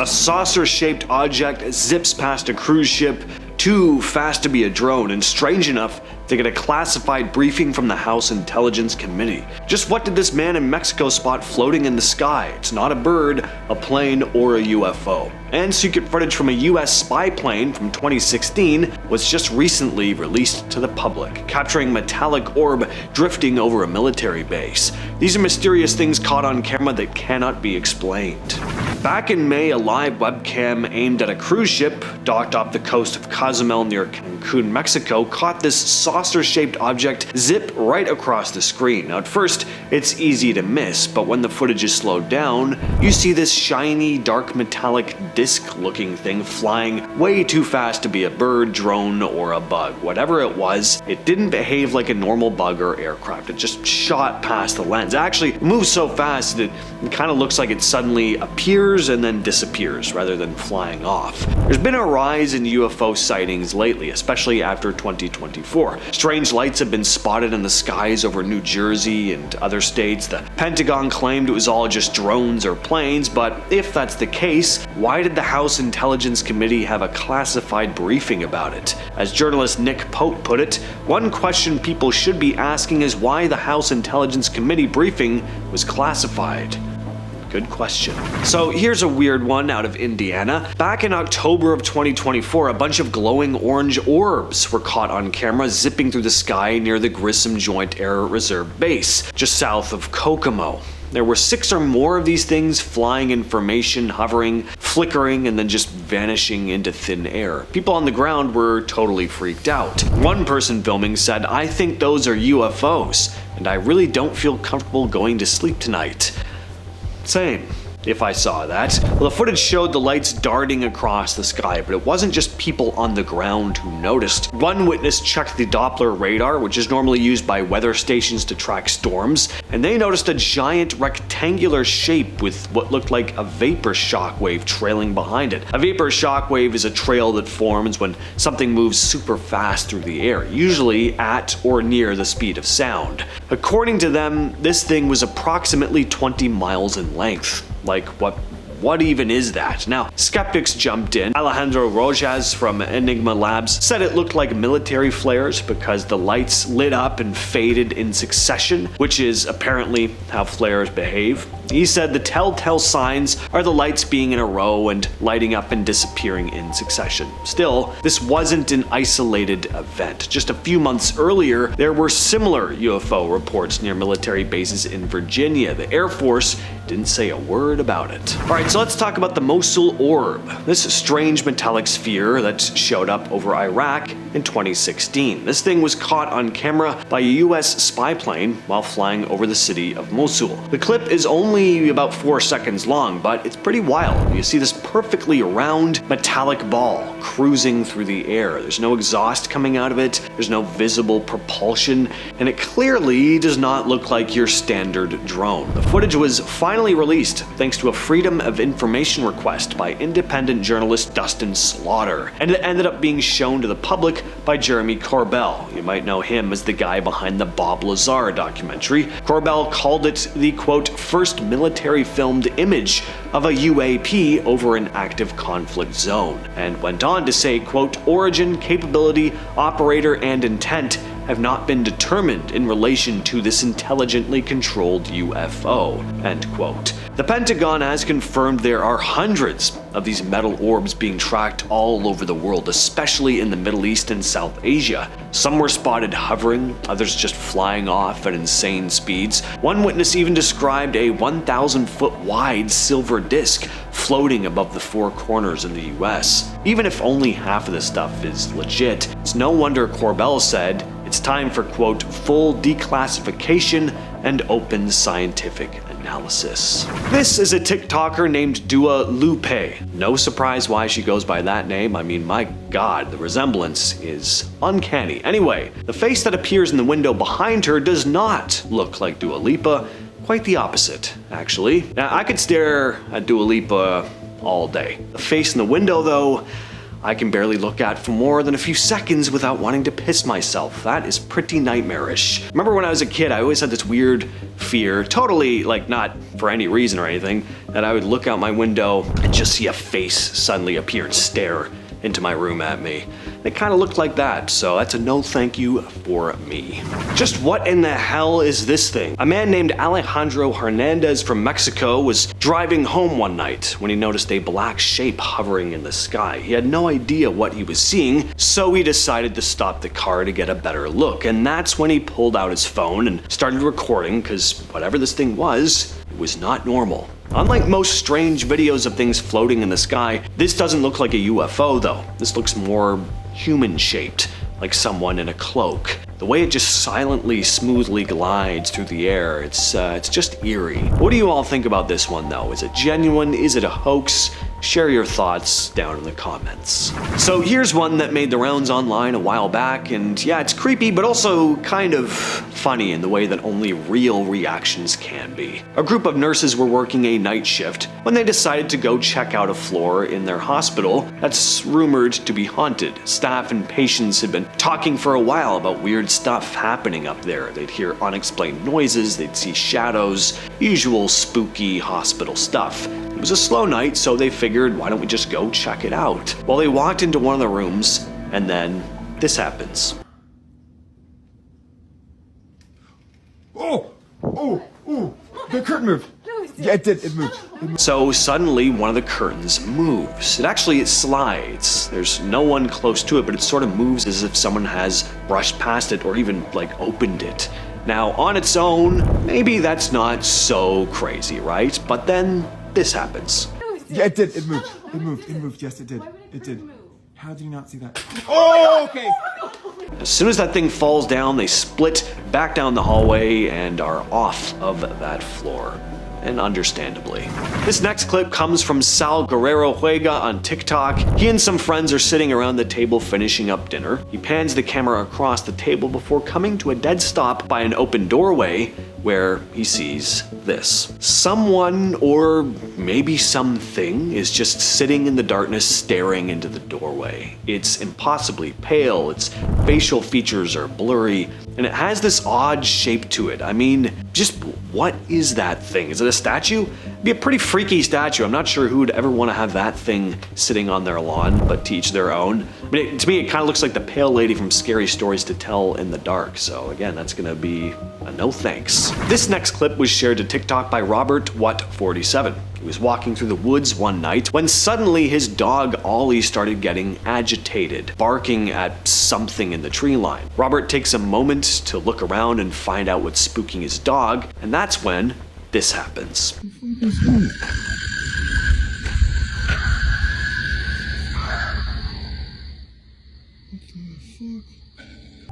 A saucer-shaped object zips past a cruise ship, too fast to be a drone and strange enough to get a classified briefing from the House Intelligence Committee. Just what did this man in Mexico spot floating in the sky? It's not a bird, a plane, or a UFO. And secret footage from a US spy plane from 2016 was just recently released to the public, capturing metallic orb drifting over a military base. These are mysterious things caught on camera that cannot be explained. Back in May, a live webcam aimed at a cruise ship docked off the coast of Cozumel near Cancun, Mexico, caught this saucer-shaped object zip right across the screen. Now, at first, it's easy to miss, but when the footage is slowed down, you see this shiny, dark metallic disc-looking thing flying way too fast to be a bird, drone, or a bug. Whatever it was, it didn't behave like a normal bug or aircraft. It just shot past the lens. Actually, it moves so fast that it kind of looks like it suddenly appears and then disappears rather than flying off. There's been a rise in UFO sightings lately, especially after 2024. Strange lights have been spotted in the skies over New Jersey and other states. The Pentagon claimed it was all just drones or planes, but if that's the case, why did the House Intelligence Committee have a classified briefing about it? As journalist Nick Pote put it, one question people should be asking is why the House Intelligence Committee briefing was classified. Good question. So here's a weird one out of Indiana. Back in October of 2024, a bunch of glowing orange orbs were caught on camera zipping through the sky near the Grissom Joint Air Reserve Base, just south of Kokomo. There were 6 or more of these things flying in formation, hovering, flickering, and then just vanishing into thin air. People on the ground were totally freaked out. One person filming said, "I think those are UFOs, and I really don't feel comfortable going to sleep tonight." Same, if I saw that. Well, the footage showed the lights darting across the sky, but it wasn't just people on the ground who noticed. One witness checked the Doppler radar, which is normally used by weather stations to track storms, and they noticed a giant rectangular shape with what looked like a vapor shockwave trailing behind it. A vapor shockwave is a trail that forms when something moves super fast through the air, usually at or near the speed of sound. According to them, this thing was approximately 20 miles in length. Like, what even is that? Now, skeptics jumped in. Alejandro Rojas from Enigma Labs said it looked like military flares because the lights lit up and faded in succession, which is apparently how flares behave. He said the telltale signs are the lights being in a row and lighting up and disappearing in succession. Still, this wasn't an isolated event. Just a few months earlier, there were similar UFO reports near military bases in Virginia. The Air Force didn't say a word about it. Alright, so let's talk about the Mosul Orb, this strange metallic sphere that showed up over Iraq in 2016. This thing was caught on camera by a US spy plane while flying over the city of Mosul. The clip is only about 4 seconds long, but it's pretty wild. You see this perfectly round metallic ball cruising through the air. There's no exhaust coming out of it, there's no visible propulsion, and it clearly does not look like your standard drone. The footage was finally released thanks to a Freedom of Information request by independent journalist Dustin Slaughter, and it ended up being shown to the public by Jeremy Corbell. You might know him as the guy behind the Bob Lazar documentary. Corbell called it the, quote, first military filmed image of a UAP over an active conflict zone, and went on to say, quote, origin, capability, operator, and intent have not been determined in relation to this intelligently controlled UFO, end quote. The Pentagon has confirmed there are hundreds of these metal orbs being tracked all over the world, especially in the Middle East and South Asia. Some were spotted hovering, others just flying off at insane speeds. One witness even described a 1,000-foot wide silver disc floating above the 4 corners in the US. Even if only half of this stuff is legit, it's no wonder Corbell said it's time for, quote, full declassification and open scientific analysis. This is a TikToker named Dua Lupe. No surprise why she goes by that name. I mean, my god, the resemblance is uncanny. Anyway, the face that appears in the window behind her does not look like Dua Lipa. Quite the opposite, actually. Now, I could stare at Dua Lipa all day. The face in the window, though, I can barely look at for more than a few seconds without wanting to piss myself. That is pretty nightmarish. Remember when I was a kid, I always had this weird fear, totally, like, not for any reason or anything, that I would look out my window and just see a face suddenly appear and stare into my room at me. It kind of looked like that, so that's a no thank you for me. Just what in the hell is this thing? A man named Alejandro Hernandez from Mexico was driving home one night when he noticed a black shape hovering in the sky. He had no idea what he was seeing, so he decided to stop the car to get a better look, and that's when he pulled out his phone and started recording, because whatever this thing was, it was not normal. Unlike most strange videos of things floating in the sky, this doesn't look like a UFO though. This looks more human-shaped, like someone in a cloak. The way it just silently, smoothly glides through the air, it's just eerie. What do you all think about this one though? Is it genuine? Is it a hoax? Share your thoughts down in the comments. So here's one that made the rounds online a while back, and yeah, it's creepy, but also kind of funny in the way that only real reactions can be. A group of nurses were working a night shift when they decided to go check out a floor in their hospital that's rumored to be haunted. Staff and patients had been talking for a while about weird stuff happening up there. They'd hear unexplained noises, they'd see shadows, usual spooky hospital stuff. It was a slow night, so they figured, why don't we just go check it out? Well, they walked into one of the rooms, and then this happens. Oh, the curtain moved. Yeah, it did, it moved. So suddenly one of the curtains moves. It slides. There's no one close to it, but it sort of moves as if someone has brushed past it or even like opened it. Now, on its own, maybe that's not so crazy, right? But then this happens. Yeah, it did, it moved, yes, it did. It did. How did you not see that? Oh, okay. As soon as that thing falls down, they split back down the hallway and are off of that floor. And understandably. This next clip comes from Sal Guerrero Juega on TikTok. He and some friends are sitting around the table finishing up dinner. He pans the camera across the table before coming to a dead stop by an open doorway where he sees this. Someone, or maybe something, is just sitting in the darkness staring into the doorway. It's impossibly pale, its facial features are blurry, and it has this odd shape to it. I mean, just what is that thing? Is it a statue? It'd be a pretty freaky statue. I'm not sure who would ever want to have that thing sitting on their lawn, but to each their own. But to me, it kind of looks like the pale lady from Scary Stories to Tell in the Dark. So again, that's gonna be a no thanks. This next clip was shared to TikTok by Robert What 47. He was walking through the woods one night when suddenly his dog Ollie started getting agitated, barking at something in the tree line. Robert takes a moment to look around and find out what's spooking his dog, and that's when this happens.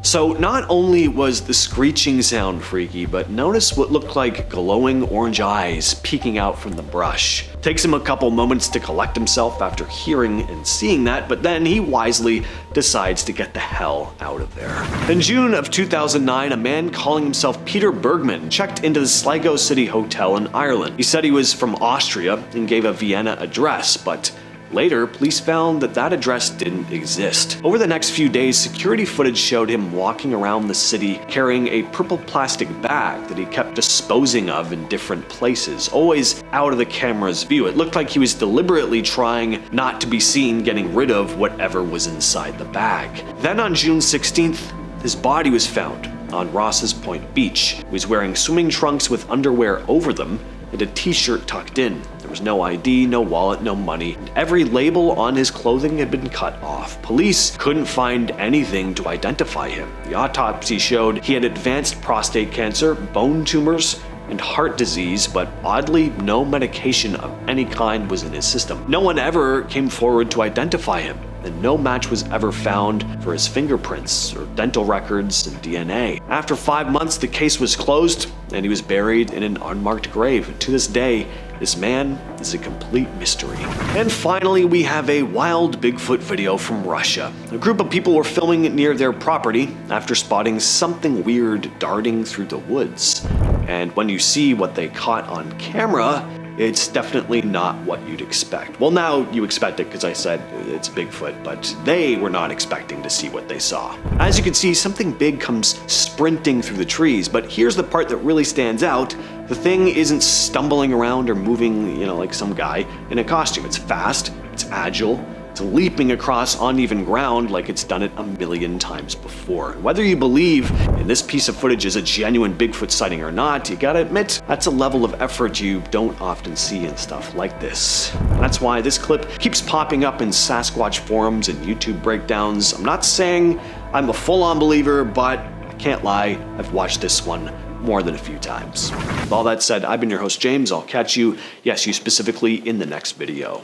So not only was the screeching sound freaky, but notice what looked like glowing orange eyes peeking out from the brush. Takes him a couple moments to collect himself after hearing and seeing that, but then he wisely decides to get the hell out of there. In June of 2009, a man calling himself Peter Bergmann checked into the Sligo City Hotel in Ireland. He said he was from Austria and gave a Vienna address, but later, police found that that address didn't exist. Over the next few days, security footage showed him walking around the city carrying a purple plastic bag that he kept disposing of in different places, always out of the camera's view. It looked like he was deliberately trying not to be seen getting rid of whatever was inside the bag. Then on June 16th, his body was found on Ross's Point Beach. He was wearing swimming trunks with underwear over them and a t-shirt tucked in. There was no ID, no wallet, no money. Every label on his clothing had been cut off. Police couldn't find anything to identify him. The autopsy showed he had advanced prostate cancer, bone tumors, and heart disease, but oddly, no medication of any kind was in his system. No one ever came forward to identify him, and no match was ever found for his fingerprints or dental records and DNA. After 5 months, the case was closed and he was buried in an unmarked grave. And to this day, this man is a complete mystery. And finally, we have a wild Bigfoot video from Russia. A group of people were filming near their property after spotting something weird darting through the woods. And when you see what they caught on camera, it's definitely not what you'd expect. Well, now you expect it because I said it's Bigfoot, but they were not expecting to see what they saw. As you can see, something big comes sprinting through the trees, but here's the part that really stands out. The thing isn't stumbling around or moving, like some guy in a costume. It's fast, it's agile, it's leaping across uneven ground like it's done it a million times before. Whether you believe in this piece of footage is a genuine Bigfoot sighting or not, you gotta admit, that's a level of effort you don't often see in stuff like this. That's why this clip keeps popping up in Sasquatch forums and YouTube breakdowns. I'm not saying I'm a full-on believer, but I can't lie, I've watched this one more than a few times. With all that said, I've been your host, James. I'll catch you, yes, you specifically, in the next video.